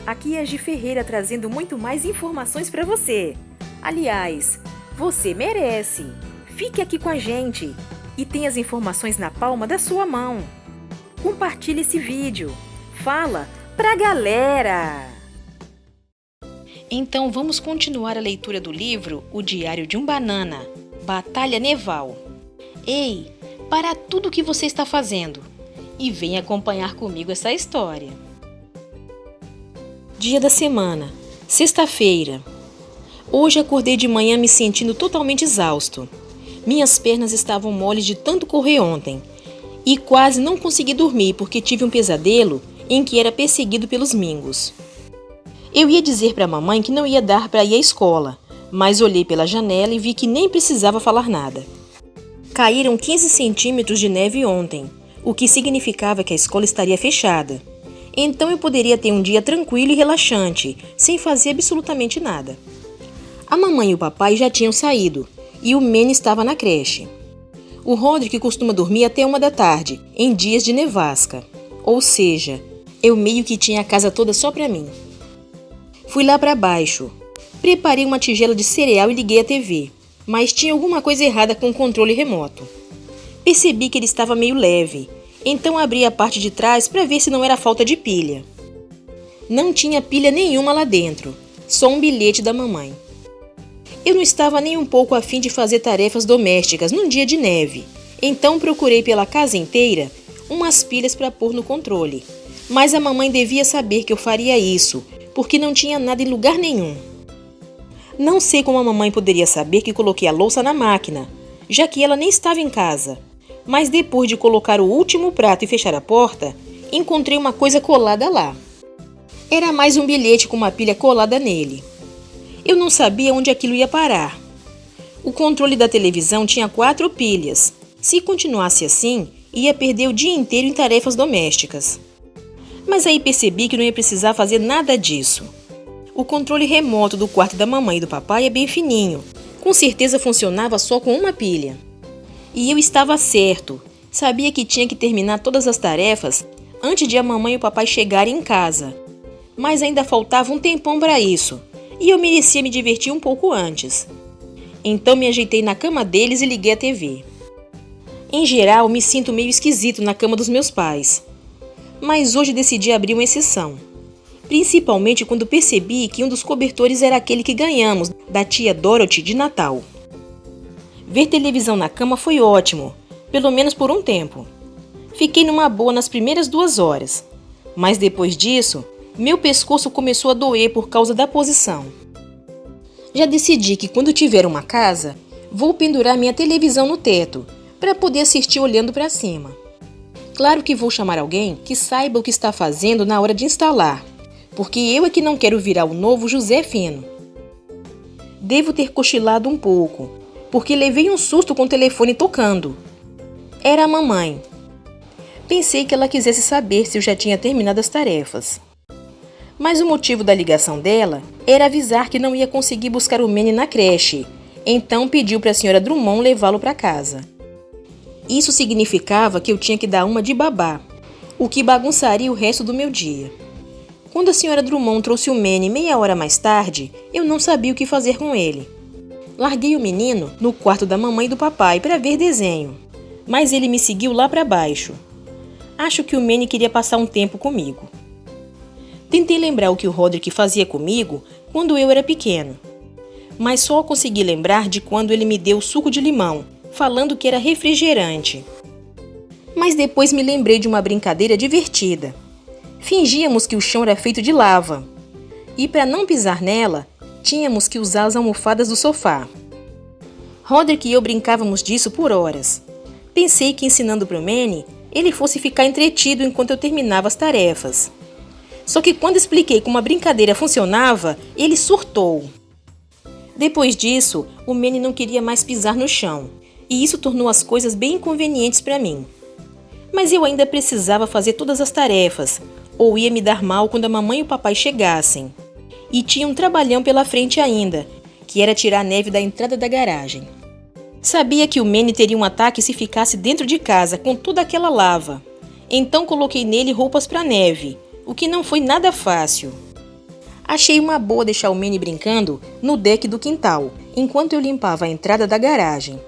Aqui é a Gi Ferreira trazendo muito mais informações para você. Aliás, você merece. Fique aqui com a gente e tenha as informações na palma da sua mão. Compartilhe esse vídeo. Fala pra galera! Então vamos continuar a leitura do livro O Diário de um Banana, Batalha Neval. Ei, para tudo o que você está fazendo e venha acompanhar comigo essa história. Dia da semana, sexta-feira. Hoje acordei de manhã me sentindo totalmente exausto. Minhas pernas estavam moles de tanto correr ontem e quase não consegui dormir porque tive um pesadelo em que era perseguido pelos mingos. Eu ia dizer para a mamãe que não ia dar para ir à escola, mas olhei pela janela e vi que nem precisava falar nada. Caíram 15 centímetros de neve ontem, o que significava que a escola estaria fechada. Então eu poderia ter um dia tranquilo e relaxante, sem fazer absolutamente nada. A mamãe e o papai já tinham saído, e o Manny estava na creche. O Rodrigo costuma dormir até 1 da tarde, em dias de nevasca. Ou seja, eu meio que tinha a casa toda só para mim. Fui lá para baixo. Preparei uma tigela de cereal e liguei a TV, mas tinha alguma coisa errada com o controle remoto. Percebi que ele estava meio leve, então abri a parte de trás para ver se não era falta de pilha. Não tinha pilha nenhuma lá dentro, só um bilhete da mamãe. Eu não estava nem um pouco a fim de fazer tarefas domésticas num dia de neve, então procurei pela casa inteira umas pilhas para pôr no controle. Mas a mamãe devia saber que eu faria isso, porque não tinha nada em lugar nenhum. Não sei como a mamãe poderia saber que coloquei a louça na máquina, já que ela nem estava em casa. Mas depois de colocar o último prato e fechar a porta, encontrei uma coisa colada lá. Era mais um bilhete com uma pilha colada nele. Eu não sabia onde aquilo ia parar. O controle da televisão tinha 4 pilhas. Se continuasse assim, ia perder o dia inteiro em tarefas domésticas. Mas aí percebi que não ia precisar fazer nada disso. O controle remoto do quarto da mamãe e do papai é bem fininho. Com certeza funcionava só com uma pilha. E eu estava certo. Sabia que tinha que terminar todas as tarefas antes de a mamãe e o papai chegarem em casa. Mas ainda faltava um tempão para isso. E eu merecia me divertir um pouco antes. Então me ajeitei na cama deles e liguei a TV. Em geral, me sinto meio esquisito na cama dos meus pais. Mas hoje decidi abrir uma exceção. Principalmente quando percebi que um dos cobertores era aquele que ganhamos da tia Dorothy de Natal. Ver televisão na cama foi ótimo, pelo menos por um tempo. Fiquei numa boa nas primeiras 2 horas, mas depois disso, meu pescoço começou a doer por causa da posição. Já decidi que quando tiver uma casa, vou pendurar minha televisão no teto, para poder assistir olhando para cima. Claro que vou chamar alguém que saiba o que está fazendo na hora de instalar, porque eu é que não quero virar o novo José Feno. Devo ter cochilado um pouco, porque levei um susto com o telefone tocando. Era a mamãe. Pensei que ela quisesse saber se eu já tinha terminado as tarefas. Mas o motivo da ligação dela era avisar que não ia conseguir buscar o Manny na creche, então pediu para a senhora Drummond levá-lo para casa. Isso significava que eu tinha que dar uma de babá, o que bagunçaria o resto do meu dia. Quando a senhora Drummond trouxe o Manny meia hora mais tarde, eu não sabia o que fazer com ele. Larguei o menino no quarto da mamãe e do papai para ver desenho, mas ele me seguiu lá para baixo. Acho que o Manny queria passar um tempo comigo. Tentei lembrar o que o Rodrigo fazia comigo quando eu era pequeno, mas só consegui lembrar de quando ele me deu suco de limão, falando que era refrigerante. Mas depois me lembrei de uma brincadeira divertida. Fingíamos que o chão era feito de lava, e para não pisar nela, tínhamos que usar as almofadas do sofá. Rodrigo e eu brincávamos disso por horas. Pensei que ensinando para o Manny, ele fosse ficar entretido enquanto eu terminava as tarefas. Só que quando expliquei como a brincadeira funcionava, ele surtou. Depois disso, o Manny não queria mais pisar no chão, e isso tornou as coisas bem inconvenientes para mim. Mas eu ainda precisava fazer todas as tarefas, ou ia me dar mal quando a mamãe e o papai chegassem. E tinha um trabalhão pela frente ainda, que era tirar a neve da entrada da garagem. Sabia que o Manny teria um ataque se ficasse dentro de casa com toda aquela lava. Então coloquei nele roupas para neve, o que não foi nada fácil. Achei uma boa deixar o Manny brincando no deck do quintal, enquanto eu limpava a entrada da garagem.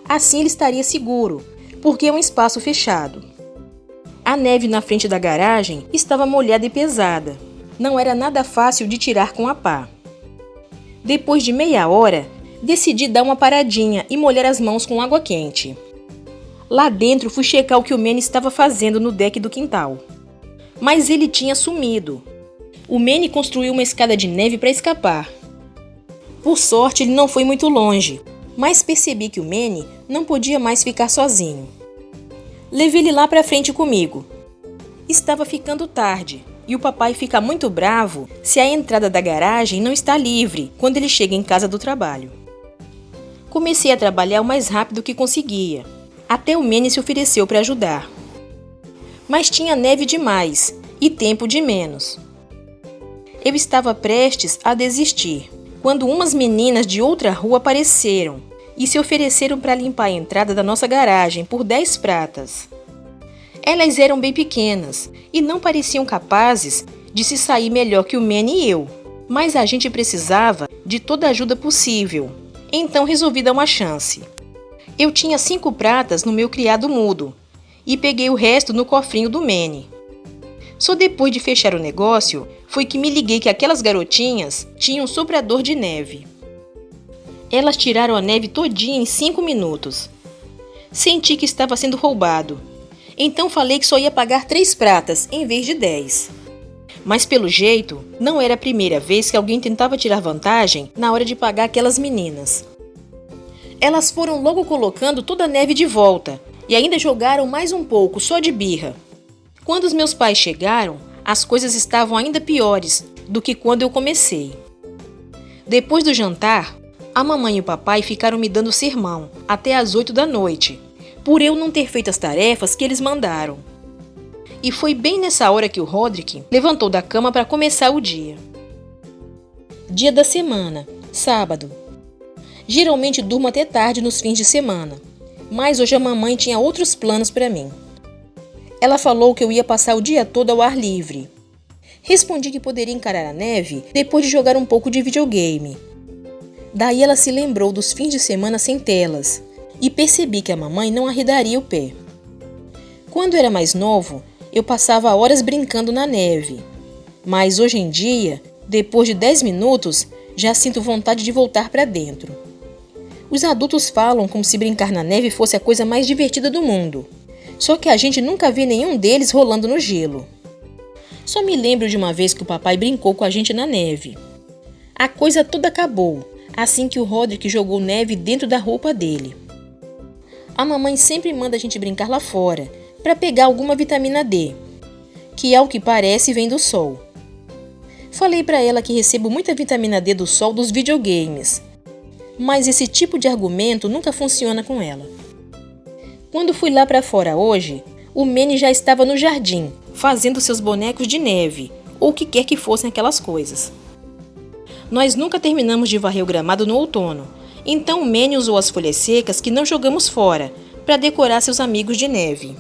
Assim ele estaria seguro, porque é um espaço fechado. A neve na frente da garagem estava molhada e pesada. Não era nada fácil de tirar com a pá. Depois de meia hora, decidi dar uma paradinha e molhar as mãos com água quente. Lá dentro fui checar o que o Manny estava fazendo no deck do quintal. Mas ele tinha sumido. O Manny construiu uma escada de neve para escapar. Por sorte, ele não foi muito longe, mas percebi que o Manny não podia mais ficar sozinho. Levei ele lá para frente comigo. Estava ficando tarde e o papai fica muito bravo se a entrada da garagem não está livre quando ele chega em casa do trabalho. Comecei a trabalhar o mais rápido que conseguia. Até o Manny se ofereceu para ajudar. Mas tinha neve demais e tempo de menos. Eu estava prestes a desistir, quando umas meninas de outra rua apareceram e se ofereceram para limpar a entrada da nossa garagem por 10 pratas. Elas eram bem pequenas e não pareciam capazes de se sair melhor que o Manny e eu, mas a gente precisava de toda a ajuda possível, então resolvi dar uma chance. Eu tinha 5 pratas no meu criado mudo e peguei o resto no cofrinho do Manny. Só depois de fechar o negócio foi que me liguei que aquelas garotinhas tinham um soprador de neve. Elas tiraram a neve todinha em 5 minutos. Senti que estava sendo roubado, então falei que só ia pagar 3 pratas em vez de 10. Mas pelo jeito, não era a primeira vez que alguém tentava tirar vantagem na hora de pagar aquelas meninas. Elas foram logo colocando toda a neve de volta e ainda jogaram mais um pouco só de birra. Quando os meus pais chegaram, as coisas estavam ainda piores do que quando eu comecei. Depois do jantar, a mamãe e o papai ficaram me dando sermão até às 8 da noite, por eu não ter feito as tarefas que eles mandaram. E foi bem nessa hora que o Roderick levantou da cama para começar o dia. Dia da semana, sábado. Geralmente durmo até tarde nos fins de semana, mas hoje a mamãe tinha outros planos para mim. Ela falou que eu ia passar o dia todo ao ar livre. Respondi que poderia encarar a neve depois de jogar um pouco de videogame. Daí ela se lembrou dos fins de semana sem telas e percebi que a mamãe não arredaria o pé. Quando era mais novo, eu passava horas brincando na neve. Mas hoje em dia, depois de 10 minutos, já sinto vontade de voltar para dentro. Os adultos falam como se brincar na neve fosse a coisa mais divertida do mundo. Só que a gente nunca vê nenhum deles rolando no gelo. Só me lembro de uma vez que o papai brincou com a gente na neve. A coisa toda acabou, assim que o Roderick jogou neve dentro da roupa dele. A mamãe sempre manda a gente brincar lá fora, para pegar alguma vitamina D, que ao que parece vem do sol. Falei para ela que recebo muita vitamina D do sol dos videogames, mas esse tipo de argumento nunca funciona com ela. Quando fui lá para fora hoje, o Manny já estava no jardim, fazendo seus bonecos de neve, ou o que quer que fossem aquelas coisas. Nós nunca terminamos de varrer o gramado no outono, então o Manny usou as folhas secas que não jogamos fora, para decorar seus amigos de neve.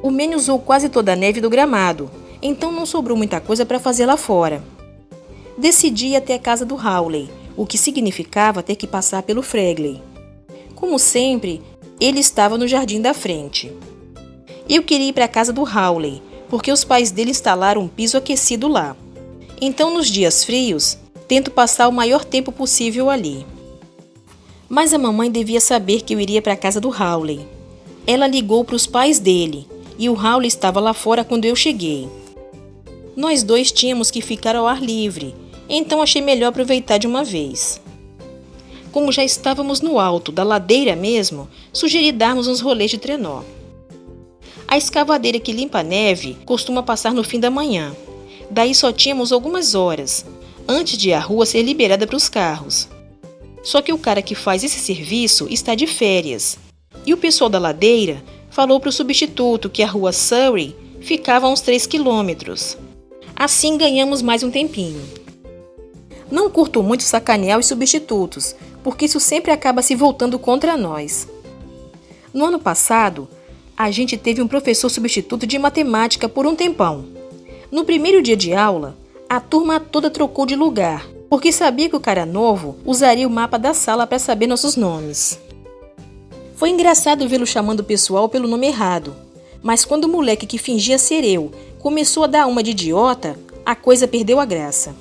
O Manny usou quase toda a neve do gramado, então não sobrou muita coisa para fazer lá fora. Decidi ir até a casa do Hawley, o que significava ter que passar pelo Fregley. Como sempre, ele estava no jardim da frente. Eu queria ir para a casa do Hawley, porque os pais dele instalaram um piso aquecido lá. Então, nos dias frios, tento passar o maior tempo possível ali. Mas a mamãe devia saber que eu iria para a casa do Hawley. Ela ligou para os pais dele, e o Hawley estava lá fora quando eu cheguei. Nós dois tínhamos que ficar ao ar livre, então achei melhor aproveitar de uma vez. Como já estávamos no alto da ladeira mesmo, sugeri darmos uns rolês de trenó. A escavadeira que limpa a neve costuma passar no fim da manhã. Daí só tínhamos algumas horas, antes de a rua ser liberada para os carros. Só que o cara que faz esse serviço está de férias. E o pessoal da ladeira falou para o substituto que a rua Surrey ficava a uns 3 quilômetros. Assim ganhamos mais um tempinho. Não curto muito sacanear os substitutos, porque isso sempre acaba se voltando contra nós. No ano passado, a gente teve um professor substituto de matemática por um tempão. No primeiro dia de aula, A turma toda trocou de lugar, porque sabia que o cara novo usaria o mapa da sala para saber nossos nomes. Foi engraçado vê-lo chamando o pessoal pelo nome errado, mas quando o moleque que fingia ser eu começou a dar uma de idiota, a coisa perdeu a graça.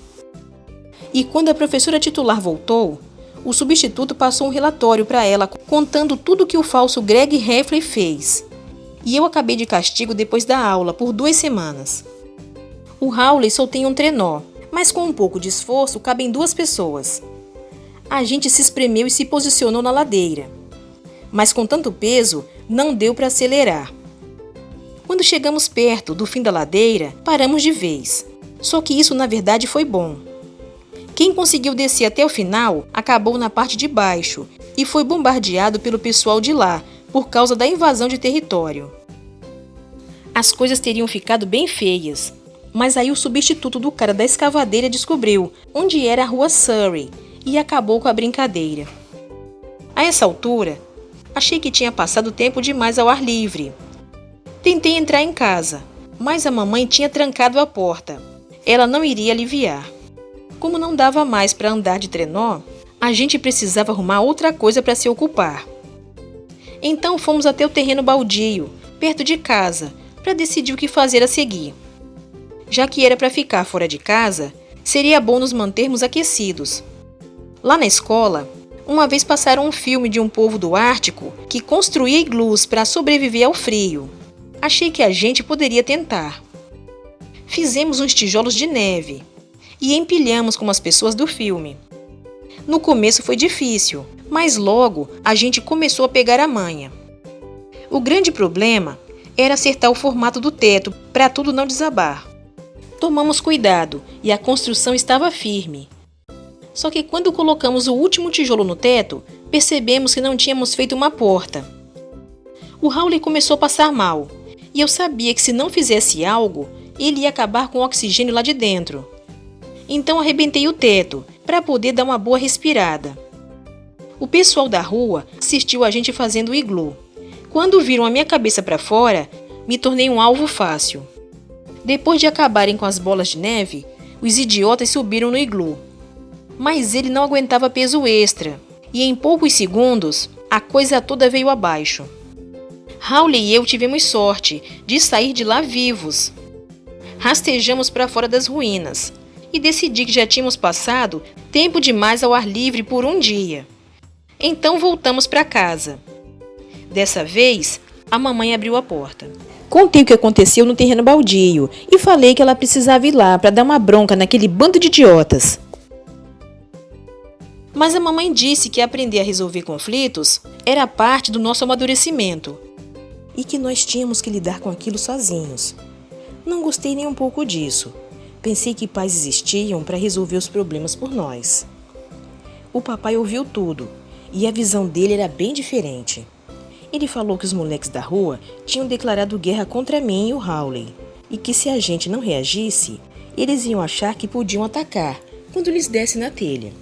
E quando a professora titular voltou, o substituto passou um relatório para ela contando tudo que o falso Greg Heffley fez. E eu acabei de castigo depois da aula por 2 semanas. O Hawley só tem um trenó, mas com um pouco de esforço cabem 2 pessoas. A gente se espremeu e se posicionou na ladeira, mas com tanto peso não deu para acelerar. Quando chegamos perto do fim da ladeira, paramos de vez. Só que isso na verdade foi bom. Quem conseguiu descer até o final acabou na parte de baixo e foi bombardeado pelo pessoal de lá por causa da invasão de território. As coisas teriam ficado bem feias, mas aí o substituto do cara da escavadeira descobriu onde era a rua Surrey e acabou com a brincadeira. A essa altura, achei que tinha passado tempo demais ao ar livre. Tentei entrar em casa, mas a mamãe tinha trancado a porta. Ela não iria aliviar. Como não dava mais para andar de trenó, a gente precisava arrumar outra coisa para se ocupar. Então fomos até o terreno baldio, perto de casa, para decidir o que fazer a seguir. Já que era para ficar fora de casa, seria bom nos mantermos aquecidos. Lá na escola, uma vez passaram um filme de um povo do Ártico que construía iglus para sobreviver ao frio. Achei que a gente poderia tentar. Fizemos uns tijolos de neve e empilhamos como as pessoas do filme. No começo foi difícil, mas logo a gente começou a pegar a manha. O grande problema era acertar o formato do teto para tudo não desabar. Tomamos cuidado e a construção estava firme. Só que quando colocamos o último tijolo no teto, percebemos que não tínhamos feito uma porta. O Hawley começou a passar mal, e eu sabia que se não fizesse algo, ele ia acabar com o oxigênio lá de dentro. Então arrebentei o teto, para poder dar uma boa respirada. O pessoal da rua assistiu a gente fazendo o iglu. Quando viram a minha cabeça para fora, me tornei um alvo fácil. Depois de acabarem com as bolas de neve, os idiotas subiram no iglu. Mas ele não aguentava peso extra, e em poucos segundos, a coisa toda veio abaixo. Hawley e eu tivemos sorte de sair de lá vivos. Rastejamos para fora das ruínas, e decidi que já tínhamos passado tempo demais ao ar livre por um dia. Então voltamos para casa. Dessa vez, a mamãe abriu a porta. Contei o que aconteceu no terreno baldio e falei que ela precisava ir lá para dar uma bronca naquele bando de idiotas. Mas a mamãe disse que aprender a resolver conflitos era parte do nosso amadurecimento e que nós tínhamos que lidar com aquilo sozinhos. Não gostei nem um pouco disso. Pensei que pais existiam para resolver os problemas por nós. O papai ouviu tudo e a visão dele era bem diferente. Ele falou que os moleques da rua tinham declarado guerra contra mim e o Hawley, e que se a gente não reagisse, eles iam achar que podiam atacar quando lhes desse na telha.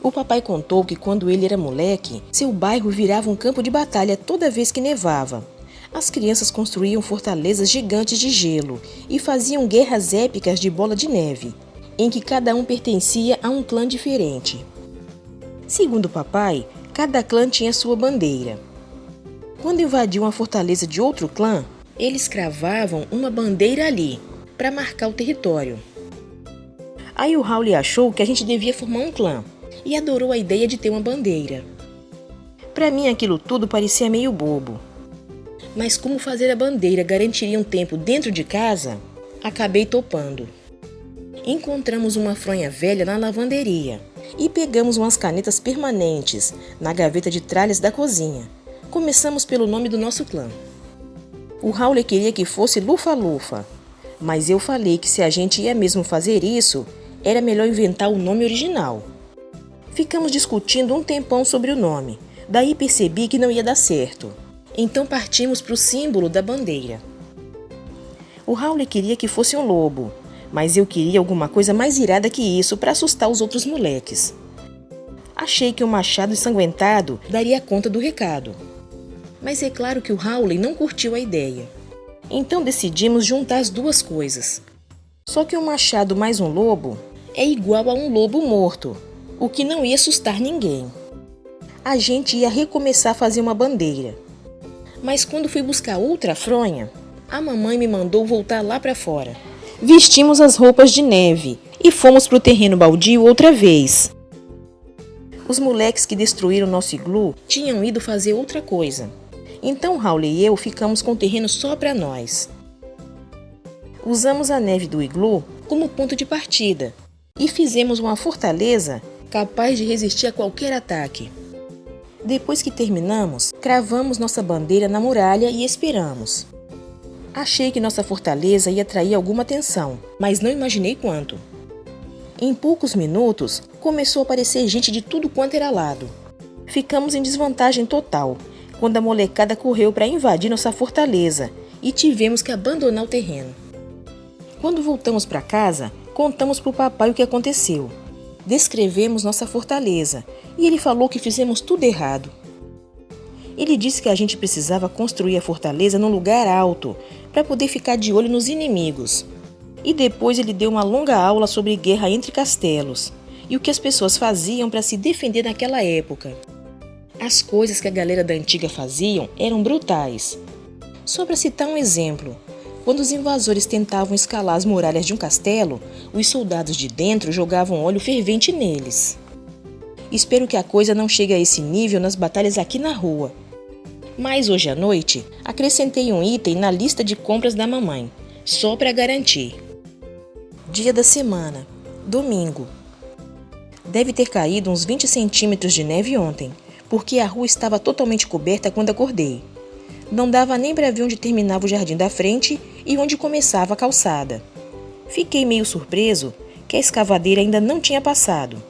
O papai contou que quando ele era moleque, seu bairro virava um campo de batalha toda vez que nevava. As crianças construíam fortalezas gigantes de gelo e faziam guerras épicas de bola de neve, em que cada um pertencia a um clã diferente. Segundo o papai, cada clã tinha sua bandeira. Quando invadiam a fortaleza de outro clã, eles cravavam uma bandeira ali, para marcar o território. Aí o Hawley achou que a gente devia formar um clã, e adorou a ideia de ter uma bandeira. Para mim aquilo tudo parecia meio bobo. Mas como fazer a bandeira garantiria um tempo dentro de casa, acabei topando. Encontramos uma fronha velha na lavanderia e pegamos umas canetas permanentes na gaveta de tralhas da cozinha. Começamos pelo nome do nosso clã. O Hawley queria que fosse Lufa-Lufa, mas eu falei que se a gente ia mesmo fazer isso, era melhor inventar o nome original. Ficamos discutindo um tempão sobre o nome, daí percebi que não ia dar certo. Então partimos para o símbolo da bandeira. O Hawley queria que fosse um lobo, mas eu queria alguma coisa mais irada que isso para assustar os outros moleques. Achei que o machado ensanguentado daria conta do recado. Mas é claro que o Hawley não curtiu a ideia. Então decidimos juntar as duas coisas. Só que um machado mais um lobo é igual a um lobo morto, o que não ia assustar ninguém. A gente ia recomeçar a fazer uma bandeira. Mas quando fui buscar outra fronha, a mamãe me mandou voltar lá para fora. Vestimos as roupas de neve e fomos para o terreno baldio outra vez. Os moleques que destruíram nosso iglu tinham ido fazer outra coisa. Então Raul e eu ficamos com o terreno só para nós. Usamos a neve do iglu como ponto de partida e fizemos uma fortaleza capaz de resistir a qualquer ataque. Depois que terminamos, cravamos nossa bandeira na muralha e esperamos. Achei que nossa fortaleza ia atrair alguma atenção, mas não imaginei quanto. Em poucos minutos, começou a aparecer gente de tudo quanto era lado. Ficamos em desvantagem total, quando a molecada correu para invadir nossa fortaleza e tivemos que abandonar o terreno. Quando voltamos para casa, contamos para o papai o que aconteceu. Descrevemos nossa fortaleza e ele falou que fizemos tudo errado. Ele disse que a gente precisava construir a fortaleza num lugar alto para poder ficar de olho nos inimigos. E depois ele deu uma longa aula sobre guerra entre castelos e o que as pessoas faziam para se defender naquela época. As coisas que a galera da antiga faziam eram brutais. Só para citar um exemplo, quando os invasores tentavam escalar as muralhas de um castelo, os soldados de dentro jogavam óleo fervente neles. Espero que a coisa não chegue a esse nível nas batalhas aqui na rua. Mas hoje à noite, acrescentei um item na lista de compras da mamãe, só para garantir. Dia da semana, domingo. Deve ter caído uns 20 centímetros de neve ontem, porque a rua estava totalmente coberta quando acordei. Não dava nem para ver onde terminava o jardim da frente e onde começava a calçada. Fiquei meio surpreso que a escavadeira ainda não tinha passado.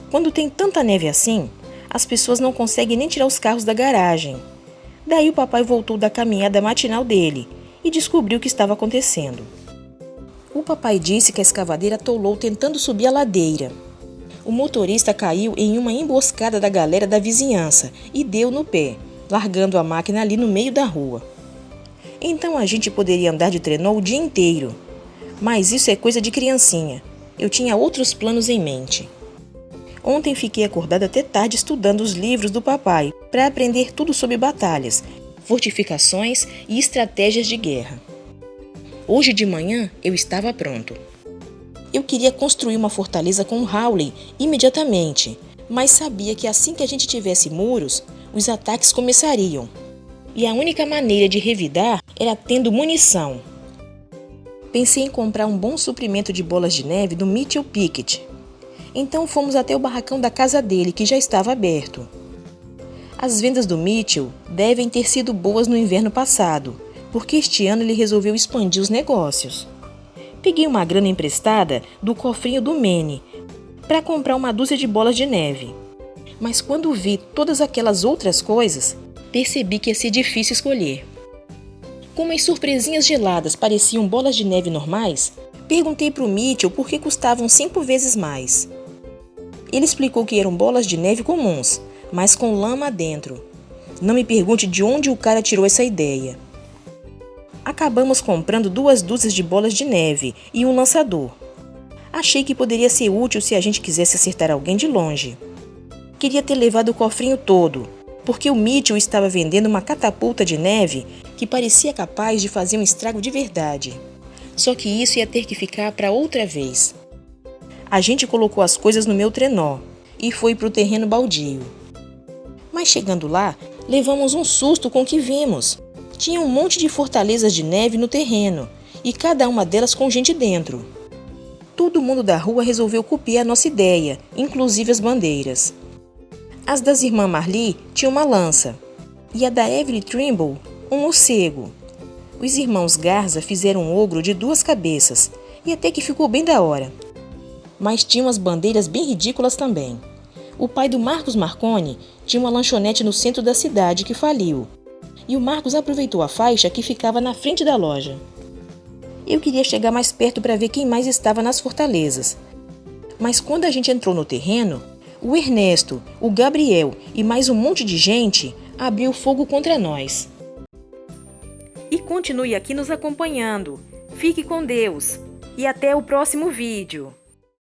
Quando tem tanta neve assim, as pessoas não conseguem nem tirar os carros da garagem. Daí o papai voltou da caminhada matinal dele e descobriu o que estava acontecendo. O papai disse que a escavadeira atolou tentando subir a ladeira. O motorista caiu em uma emboscada da galera da vizinhança e deu no pé, largando a máquina ali no meio da rua. Então a gente poderia andar de trenó o dia inteiro. Mas isso é coisa de criancinha. Eu tinha outros planos em mente. Ontem fiquei acordada até tarde estudando os livros do papai para aprender tudo sobre batalhas, fortificações e estratégias de guerra. Hoje de manhã eu estava pronto. Eu queria construir uma fortaleza com Howley imediatamente, mas sabia que assim que a gente tivesse muros, os ataques começariam. E a única maneira de revidar era tendo munição. Pensei em comprar um bom suprimento de bolas de neve do Mitchell Pickett. Então fomos até o barracão da casa dele, que já estava aberto. As vendas do Mitchell devem ter sido boas no inverno passado, porque este ano ele resolveu expandir os negócios. Peguei uma grana emprestada do cofrinho do Manny para comprar uma dúzia de bolas de neve. Mas quando vi todas aquelas outras coisas, percebi que ia ser difícil escolher. Como as surpresinhas geladas pareciam bolas de neve normais, perguntei para o Mitchell por que custavam 5 vezes mais. Ele explicou que eram bolas de neve comuns, mas com lama dentro. Não me pergunte de onde o cara tirou essa ideia. Acabamos comprando 2 dúzias de bolas de neve e um lançador. Achei que poderia ser útil se a gente quisesse acertar alguém de longe. Queria ter levado o cofrinho todo, porque o Mitchell estava vendendo uma catapulta de neve que parecia capaz de fazer um estrago de verdade. Só que isso ia ter que ficar para outra vez. A gente colocou as coisas no meu trenó e foi para o terreno baldio. Mas chegando lá, levamos um susto com o que vimos. Tinha um monte de fortalezas de neve no terreno e cada uma delas com gente dentro. Todo mundo da rua resolveu copiar a nossa ideia, inclusive as bandeiras. As das irmãs Marley tinham uma lança e a da Evelyn Trimble, um morcego. Os irmãos Garza fizeram um ogro de 2 cabeças e até que ficou bem da hora. Mas tinha umas bandeiras bem ridículas também. O pai do Marcos Marconi tinha uma lanchonete no centro da cidade que faliu. E o Marcos aproveitou a faixa que ficava na frente da loja. Eu queria chegar mais perto para ver quem mais estava nas fortalezas. Mas quando a gente entrou no terreno, o Ernesto, o Gabriel e mais um monte de gente abriu fogo contra nós. E continue aqui nos acompanhando. Fique com Deus! e até o próximo vídeo.